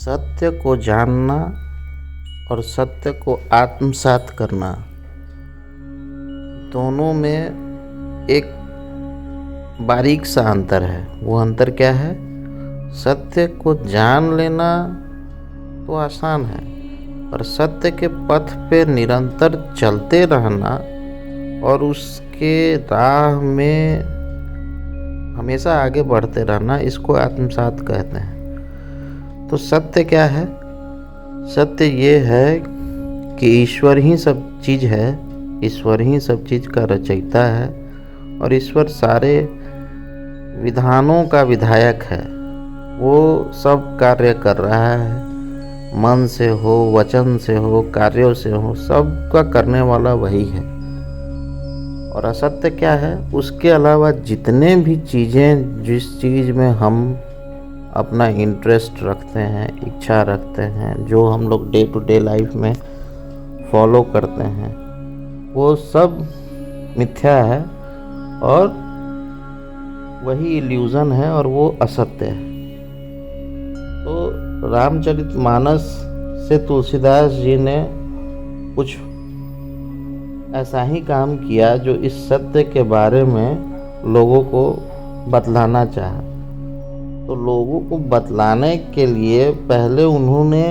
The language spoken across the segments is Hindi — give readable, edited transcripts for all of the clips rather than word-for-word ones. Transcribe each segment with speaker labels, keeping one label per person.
Speaker 1: सत्य को जानना और सत्य को आत्मसात करना दोनों में एक बारीक सा अंतर है। वो अंतर क्या है? सत्य को जान लेना तो आसान है, पर सत्य के पथ पे निरंतर चलते रहना और उसके राह में हमेशा आगे बढ़ते रहना, इसको आत्मसात कहते हैं। तो सत्य क्या है? सत्य ये है कि ईश्वर ही सब चीज़ है, ईश्वर ही सब चीज़ का रचयिता है और ईश्वर सारे विधानों का विधायक है। वो सब कार्य कर रहा है, मन से हो, वचन से हो, कार्यों से हो, सब का करने वाला वही है। और असत्य क्या है? उसके अलावा जितने भी चीज़ें, जिस चीज़ में हम अपना इंटरेस्ट रखते हैं, इच्छा रखते हैं, जो हम लोग डे टू डे लाइफ में फॉलो करते हैं, वो सब मिथ्या है और वही इल्यूज़न है और वो असत्य है। तो रामचरितमानस से तुलसीदास जी ने कुछ ऐसा ही काम किया जो इस सत्य के बारे में लोगों को बतलाना चाहा। तो लोगों को बतलाने के लिए पहले उन्होंने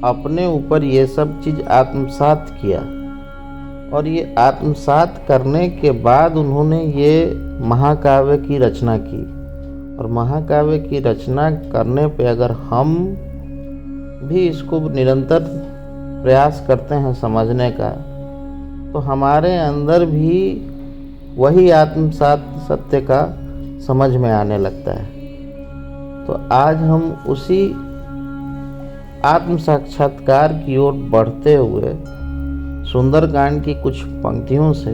Speaker 1: अपने ऊपर ये सब चीज़ आत्मसात किया और ये आत्मसात करने के बाद उन्होंने ये महाकाव्य की रचना की। और महाकाव्य की रचना करने पे अगर हम भी इसको निरंतर प्रयास करते हैं समझने का, तो हमारे अंदर भी वही आत्मसात सत्य का समझ में आने लगता है। तो आज हम उसी आत्म साक्षात्कार की ओर बढ़ते हुए सुंदरकांड की कुछ पंक्तियों से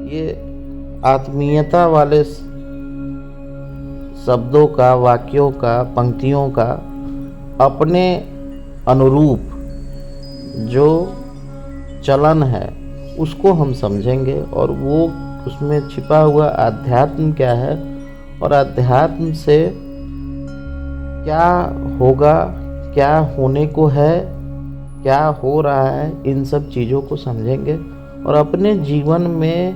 Speaker 1: ये आत्मीयता वाले शब्दों का, वाक्यों का, पंक्तियों का अपने अनुरूप जो चलन है उसको हम समझेंगे और वो उसमें छिपा हुआ आध्यात्म क्या है और अध्यात्म से क्या होगा, क्या होने को है, क्या हो रहा है, इन सब चीज़ों को समझेंगे और अपने जीवन में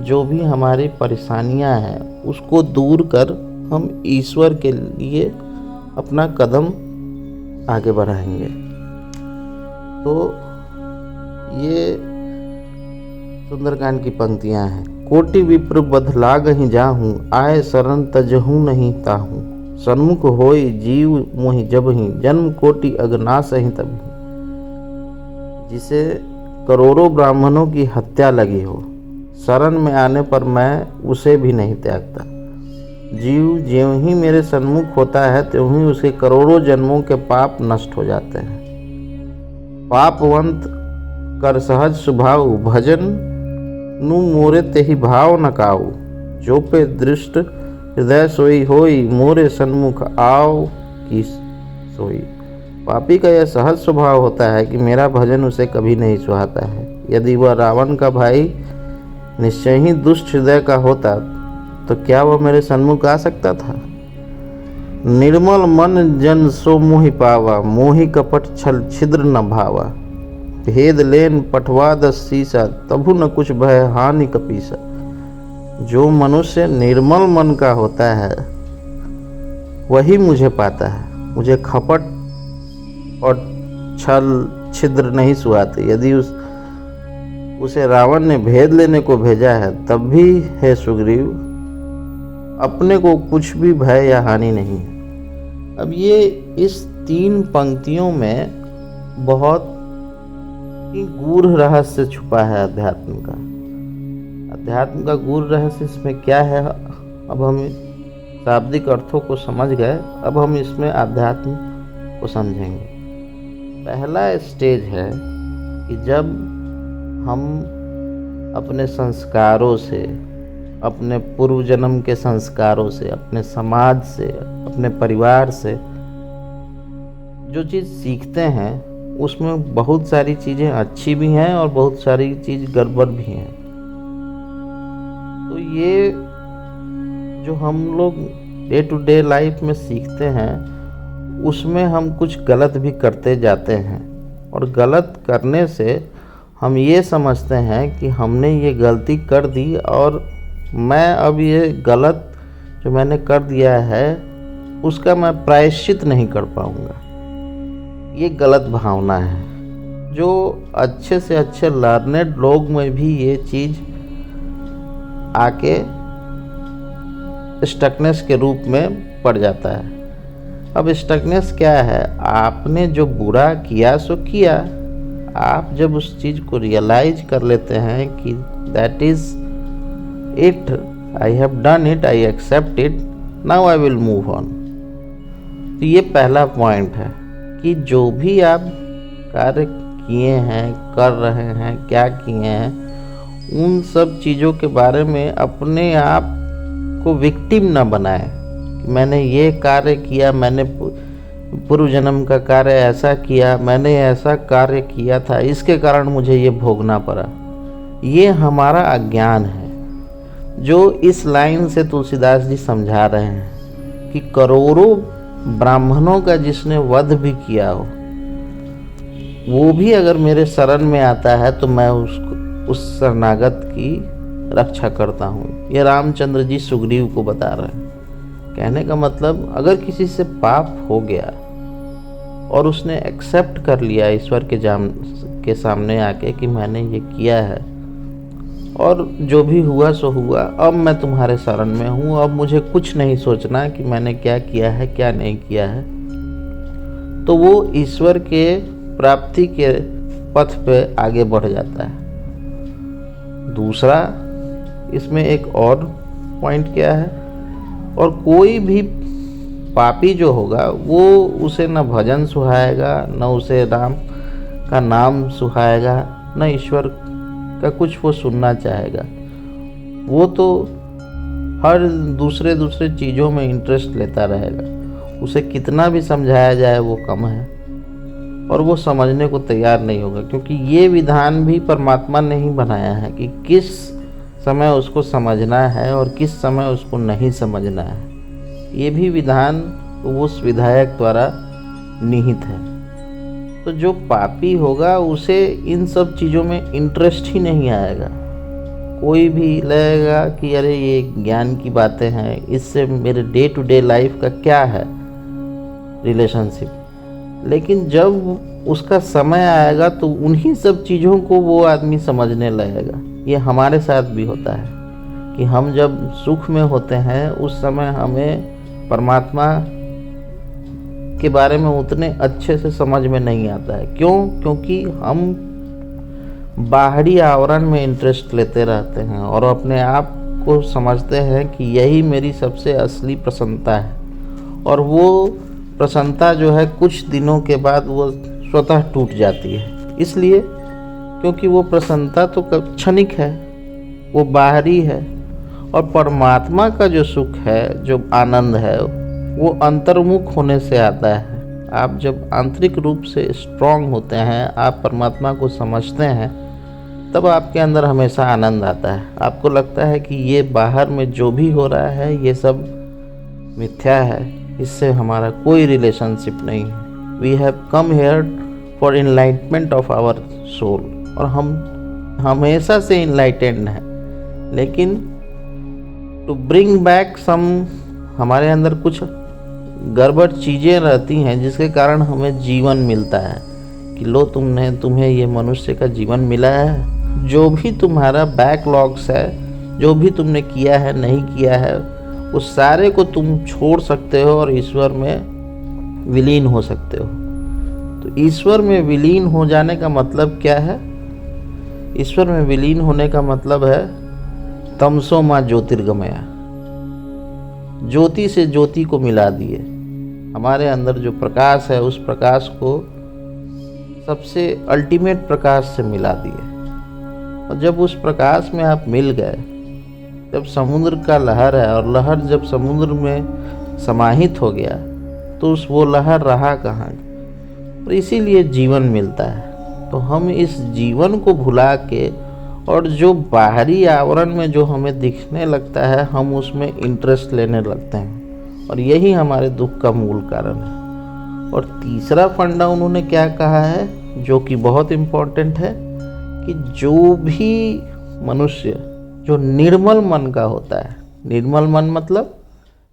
Speaker 1: जो भी हमारी परेशानियां हैं उसको दूर कर हम ईश्वर के लिए अपना कदम आगे बढ़ाएंगे। तो ये सुंदरकांड की पंक्तियां हैं। कोटि विप्र बधलागहि जाहूँ, आए शरण तजहूँ नहीं ताहूँ। सन्मुख होई जीव मोहि जबहि, जन्म कोटि अगनासहि तबहि। जिसे करोड़ों ब्राह्मणों की हत्या लगी हो, शरण में आने पर मैं उसे भी नहीं त्यागता। जीव ज्यों ही मेरे सन्मुख होता है त्यों ही उसके करोड़ों जन्मों के पाप नष्ट हो जाते हैं। पापवंत कर सहज स्वभाव, भजन नु मोरे तेहि भाव न काऊ। जो पे दृष्ट हृदय सोई होई, मोरे सन्मुख आओ की सोई। पापी का यह सहज स्वभाव होता है कि मेरा भजन उसे कभी नहीं सुहाता है। यदि वह रावण का भाई निश्चय ही दुष्ट हृदय का होता तो क्या वह मेरे सन्मुख आ सकता था? निर्मल मन जन सो मोहि पावा, मोहि कपट छल छिद्र न भावा। भेद लेन पठवा दस सीसा, तभु न कुछ भय हानि कपीसा। जो मनुष्य निर्मल मन का होता है वही मुझे पाता है। मुझे खपट और छल छिद्र नहीं सुहाते। यदि उसे रावण ने भेद लेने को भेजा है तब भी है सुग्रीव, अपने को कुछ भी भय या हानि नहीं है। अब ये इस 3 पंक्तियों में बहुत ही गूढ़ रहस्य छुपा है अध्यात्म का। अध्यात्म का गूढ़ रहस्य इसमें क्या है? अब हम शाब्दिक अर्थों को समझ गए, अब हम इसमें अध्यात्म को समझेंगे। पहला स्टेज है कि जब हम अपने संस्कारों से, अपने पूर्व जन्म के संस्कारों से, अपने समाज से, अपने परिवार से जो चीज़ सीखते हैं उसमें बहुत सारी चीज़ें अच्छी भी हैं और बहुत सारी चीज़ गड़बड़ भी हैं। तो ये जो हम लोग डे टू डे लाइफ में सीखते हैं उसमें हम कुछ गलत भी करते जाते हैं, और गलत करने से हम ये समझते हैं कि हमने ये गलती कर दी और मैं अब ये गलत जो मैंने कर दिया है उसका मैं प्रायश्चित नहीं कर पाऊँगा। ये गलत भावना है, जो अच्छे से अच्छे लर्नेड लोग में भी ये चीज़ आके स्टकनेस के रूप में पड़ जाता है। अब स्टकनेस क्या है? आपने जो बुरा किया सो किया। आप जब उस चीज़ को रियलाइज कर लेते हैं कि that is it, I have done it, I accept it, now I will move on. तो ये पहला पॉइंट है कि जो भी आप कार्य किए हैं, कर रहे हैं, क्या किए हैं, उन सब चीज़ों के बारे में अपने आप को विक्टिम ना बनाएं कि मैंने ये कार्य किया, मैंने पूर्व जन्म का कार्य ऐसा किया, मैंने ऐसा कार्य किया था, इसके कारण मुझे ये भोगना पड़ा। ये हमारा अज्ञान है, जो इस लाइन से तुलसीदास जी समझा रहे हैं कि करोड़ों ब्राह्मणों का जिसने वध भी किया हो, वो भी अगर मेरे शरण में आता है तो मैं उसको, उस शरणागत की रक्षा करता हूँ। ये रामचंद्र जी सुग्रीव को बता रहे हैं। कहने का मतलब, अगर किसी से पाप हो गया और उसने एक्सेप्ट कर लिया ईश्वर के सामने आके कि मैंने ये किया है और जो भी हुआ सो हुआ, अब मैं तुम्हारे शरण में हूँ, अब मुझे कुछ नहीं सोचना कि मैंने क्या किया है क्या नहीं किया है, तो वो ईश्वर के प्राप्ति के पथ पे आगे बढ़ जाता है। दूसरा, इसमें एक और पॉइंट क्या है, और कोई भी पापी जो होगा वो उसे न भजन सुहाएगा, न उसे राम का नाम सुहाएगा, न ईश्वर का कुछ वो सुनना चाहेगा। वो तो हर दूसरे चीज़ों में इंटरेस्ट लेता रहेगा। उसे कितना भी समझाया जाए वो कम है, और वो समझने को तैयार नहीं होगा, क्योंकि ये विधान भी परमात्मा ने ही बनाया है कि किस समय उसको समझना है और किस समय उसको नहीं समझना है। ये भी विधान उस विधायक द्वारा निहित है। तो जो पापी होगा उसे इन सब चीज़ों में इंटरेस्ट ही नहीं आएगा। कोई भी लगेगा कि अरे ये ज्ञान की बातें हैं, इससे मेरे डे टू डे लाइफ का क्या है रिलेशनशिप। लेकिन जब उसका समय आएगा तो उन्हीं सब चीज़ों को वो आदमी समझने लगेगा। ये हमारे साथ भी होता है कि हम जब सुख में होते हैं उस समय हमें परमात्मा के बारे में उतने अच्छे से समझ में नहीं आता है। क्यों? क्योंकि हम बाहरी आवरण में इंटरेस्ट लेते रहते हैं और अपने आप को समझते हैं कि यही मेरी सबसे असली प्रसन्नता है, और वो प्रसन्नता जो है कुछ दिनों के बाद वो स्वतः टूट जाती है। इसलिए क्योंकि वो प्रसन्नता तो क्षणिक है, वो बाहरी है, और परमात्मा का जो सुख है, जो आनंद है, वो अंतर्मुख होने से आता है। आप जब आंतरिक रूप से स्ट्रांग होते हैं, आप परमात्मा को समझते हैं, तब आपके अंदर हमेशा आनंद आता है। आपको लगता है कि ये बाहर में जो भी हो रहा है ये सब मिथ्या है, इससे हमारा कोई रिलेशनशिप नहीं है। We have come here for enlightenment of our soul, और हम हमेशा से इनलाइटेंड हैं, लेकिन टू ब्रिंग बैक सम, हमारे अंदर कुछ गड़बड़ चीज़ें रहती हैं जिसके कारण हमें जीवन मिलता है कि लो तुम्हें ये मनुष्य का जीवन मिला है। जो भी तुम्हारा बैकलॉग्स है, जो भी तुमने किया है नहीं किया है, उस सारे को तुम छोड़ सकते हो और ईश्वर में विलीन हो सकते हो। तो ईश्वर में विलीन हो जाने का मतलब क्या है? ईश्वर में विलीन होने का मतलब है तमसो माँ ज्योतिर्गमया, ज्योति से ज्योति को मिला दिए। हमारे अंदर जो प्रकाश है उस प्रकाश को सबसे अल्टीमेट प्रकाश से मिला दिए। और जब उस प्रकाश में आप मिल गए, जब समुद्र का लहर है और लहर जब समुद्र में समाहित हो गया तो वो लहर रहा कहाँ। और इसीलिए जीवन मिलता है। तो हम इस जीवन को भुला के और जो बाहरी आवरण में जो हमें दिखने लगता है हम उसमें इंटरेस्ट लेने लगते हैं, और यही हमारे दुख का मूल कारण है। और तीसरा फंडा उन्होंने क्या कहा है, जो कि बहुत इम्पोर्टेंट है, कि जो भी मनुष्य जो निर्मल मन का होता है, निर्मल मन मतलब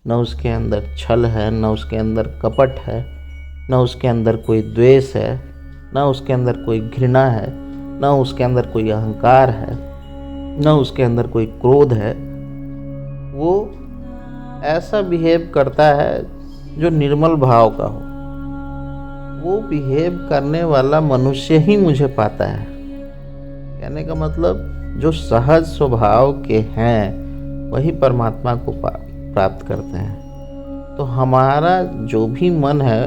Speaker 1: न उसके अंदर छल है, न उसके अंदर कपट है, न उसके अंदर कोई द्वेष है, न उसके अंदर कोई घृणा है, न उसके अंदर कोई अहंकार है, न उसके अंदर कोई क्रोध है, वो ऐसा बिहेव करता है जो निर्मल भाव का हो। वो बिहेव करने वाला मनुष्य ही मुझे पाता है। कहने का मतलब जो सहज स्वभाव के हैं वही परमात्मा को प्राप्त करते हैं। तो हमारा जो भी मन है,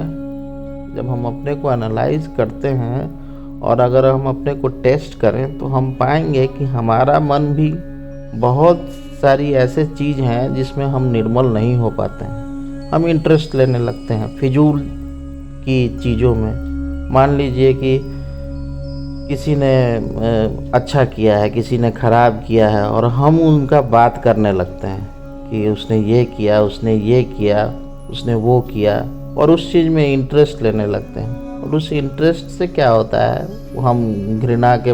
Speaker 1: जब हम अपने को एनालाइज करते हैं और अगर हम अपने को टेस्ट करें तो हम पाएंगे कि हमारा मन भी बहुत सारी ऐसे चीज़ हैं जिसमें हम निर्मल नहीं हो पाते हैं। हम इंटरेस्ट लेने लगते हैं फिजूल की चीज़ों में। मान लीजिए कि किसी ने अच्छा किया है, किसी ने ख़राब किया है, और हम उनका बात करने लगते हैं कि उसने ये किया, उसने ये किया, उसने वो किया, और उस चीज़ में इंटरेस्ट लेने लगते हैं। और उस इंटरेस्ट से क्या होता है, हम घृणा के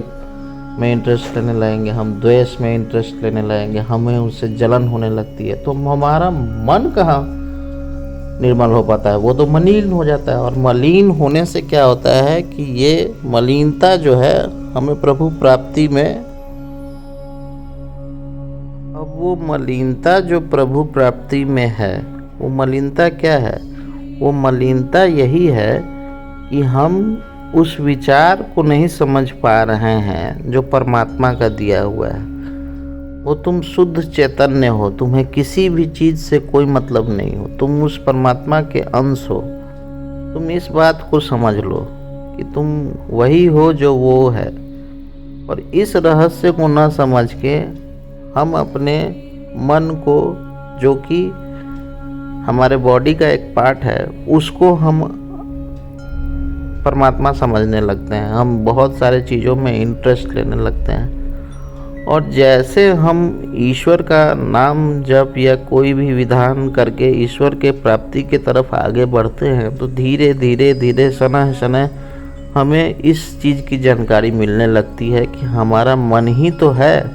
Speaker 1: में इंटरेस्ट लेने लगेंगे, हम द्वेष में इंटरेस्ट लेने लगेंगे, हमें उससे जलन होने लगती है। तो हमारा मन कहाँ निर्मल हो पाता है, वो तो मलिन हो जाता है। और मलिन होने से क्या होता है कि ये मलिनता जो है हमें प्रभु प्राप्ति में, अब वो मलिनता जो प्रभु प्राप्ति में है, वो मलिनता क्या है? वो मलिनता यही है कि हम उस विचार को नहीं समझ पा रहे हैं जो परमात्मा का दिया हुआ है। वो तुम शुद्ध चैतन्य हो, तुम्हें किसी भी चीज़ से कोई मतलब नहीं हो, तुम उस परमात्मा के अंश हो। तुम इस बात को समझ लो कि तुम वही हो जो वो है। और इस रहस्य को न समझ के हम अपने मन को, जो कि हमारे बॉडी का एक पार्ट है, उसको हम परमात्मा समझने लगते हैं। हम बहुत सारे चीज़ों में इंटरेस्ट लेने लगते हैं। और जैसे हम ईश्वर का नाम जप या कोई भी विधान करके ईश्वर के प्राप्ति की तरफ आगे बढ़ते हैं, तो धीरे धीरे धीरे शनः शनः हमें इस चीज़ की जानकारी मिलने लगती है कि हमारा मन ही तो है,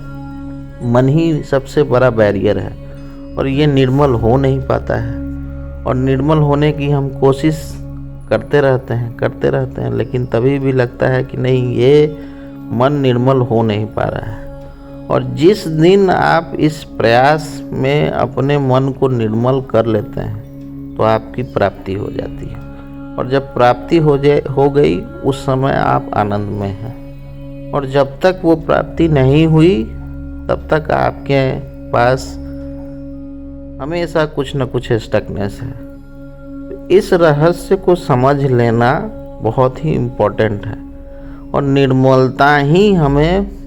Speaker 1: मन ही सबसे बड़ा बैरियर है, और ये निर्मल हो नहीं पाता है। और निर्मल होने की हम कोशिश करते रहते हैं, लेकिन तभी भी लगता है कि नहीं, ये मन निर्मल हो नहीं पा रहा है। और जिस दिन आप इस प्रयास में अपने मन को निर्मल कर लेते हैं तो आपकी प्राप्ति हो जाती है। और जब प्राप्ति हो गई, उस समय आप आनंद में हैं। और जब तक वो प्राप्ति नहीं हुई तब तक आपके पास हमेशा कुछ न कुछ स्टकनेस है। इस रहस्य को समझ लेना बहुत ही इम्पोर्टेंट है। और निर्मलता ही हमें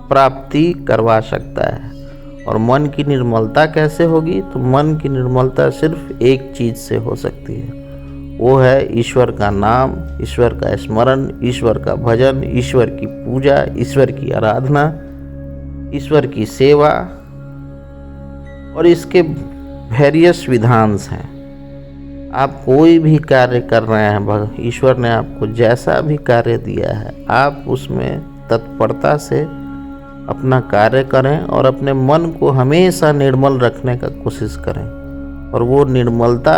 Speaker 1: प्राप्ति करवा सकता है। और मन की निर्मलता कैसे होगी? तो मन की निर्मलता सिर्फ एक चीज़ से हो सकती है, वो है ईश्वर का नाम, ईश्वर का स्मरण, ईश्वर का भजन, ईश्वर की पूजा, ईश्वर की आराधना, ईश्वर की सेवा। और इसके वेरियस विधांस हैं। आप कोई भी कार्य कर रहे हैं, ईश्वर ने आपको जैसा भी कार्य दिया है, आप उसमें तत्परता से अपना कार्य करें और अपने मन को हमेशा निर्मल रखने का कोशिश करें। और वो निर्मलता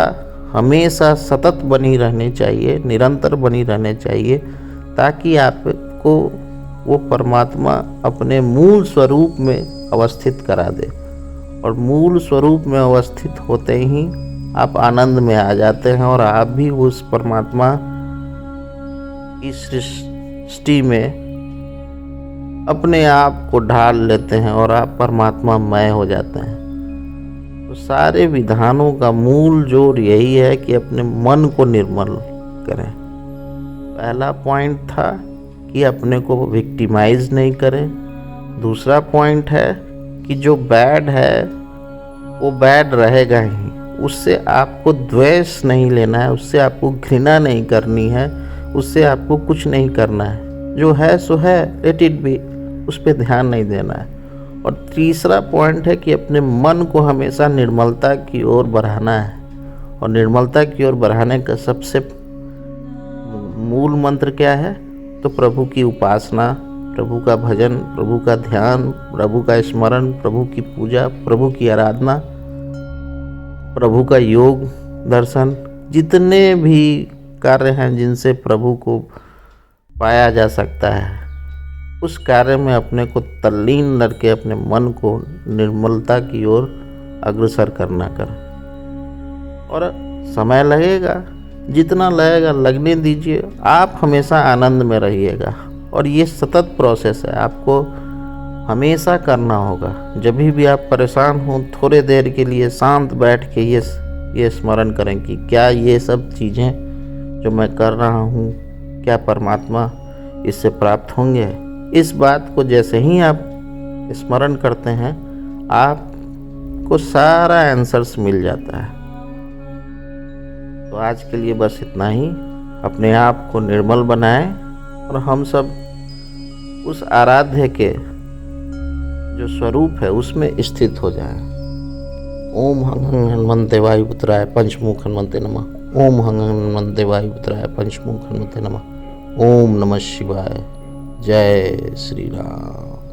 Speaker 1: हमेशा सतत बनी रहनी चाहिए, निरंतर बनी रहनी चाहिए, ताकि आपको वो परमात्मा अपने मूल स्वरूप में अवस्थित करा दे। और मूल स्वरूप में अवस्थित होते ही आप आनंद में आ जाते हैं और आप भी उस परमात्मा की सृष्टि में अपने आप को ढाल लेते हैं और आप परमात्मामय हो जाते हैं। तो सारे विधानों का मूल जोड़ यही है कि अपने मन को निर्मल करें। पहला पॉइंट था कि अपने को विक्टिमाइज नहीं करें। दूसरा पॉइंट है कि जो बैड है वो बैड रहेगा ही, उससे आपको द्वेष नहीं लेना है, उससे आपको घृणा नहीं करनी है, उससे आपको कुछ नहीं करना है। जो है सो है, लेट इट बी, उस पर ध्यान नहीं देना है। और तीसरा पॉइंट है कि अपने मन को हमेशा निर्मलता की ओर बढ़ाना है। और निर्मलता की ओर बढ़ाने का सबसे मूल मंत्र क्या है? तो प्रभु की उपासना, प्रभु का भजन, प्रभु का ध्यान, प्रभु का स्मरण, प्रभु की पूजा, प्रभु की आराधना, प्रभु का योग दर्शन, जितने भी कार्य हैं जिनसे प्रभु को पाया जा सकता है, उस कार्य में अपने को तल्लीन करके अपने मन को निर्मलता की ओर अग्रसर करना कर। और समय लगेगा, जितना लगेगा लगने दीजिए, आप हमेशा आनंद में रहिएगा। और ये सतत प्रोसेस है, आपको हमेशा करना होगा। जब भी आप परेशान हों, थोड़े देर के लिए शांत बैठ के ये स्मरण करें कि क्या ये सब चीज़ें जो मैं कर रहा हूँ, क्या परमात्मा इससे प्राप्त होंगे। इस बात को जैसे ही आप स्मरण करते हैं, आपको सारा आंसर्स मिल जाता है। तो आज के लिए बस इतना ही। अपने आप को निर्मल बनाएं और हम सब उस आराध्य के जो स्वरूप है उसमें स्थित हो जाएं। ओम हं हनुमते वायुपुत्राय पंचमुख हनुमते नमः। ओम हं हनुमते वायुपुत्राय पंचमुख हनुमते नमः। ओम नमः शिवाय। जय श्री राम।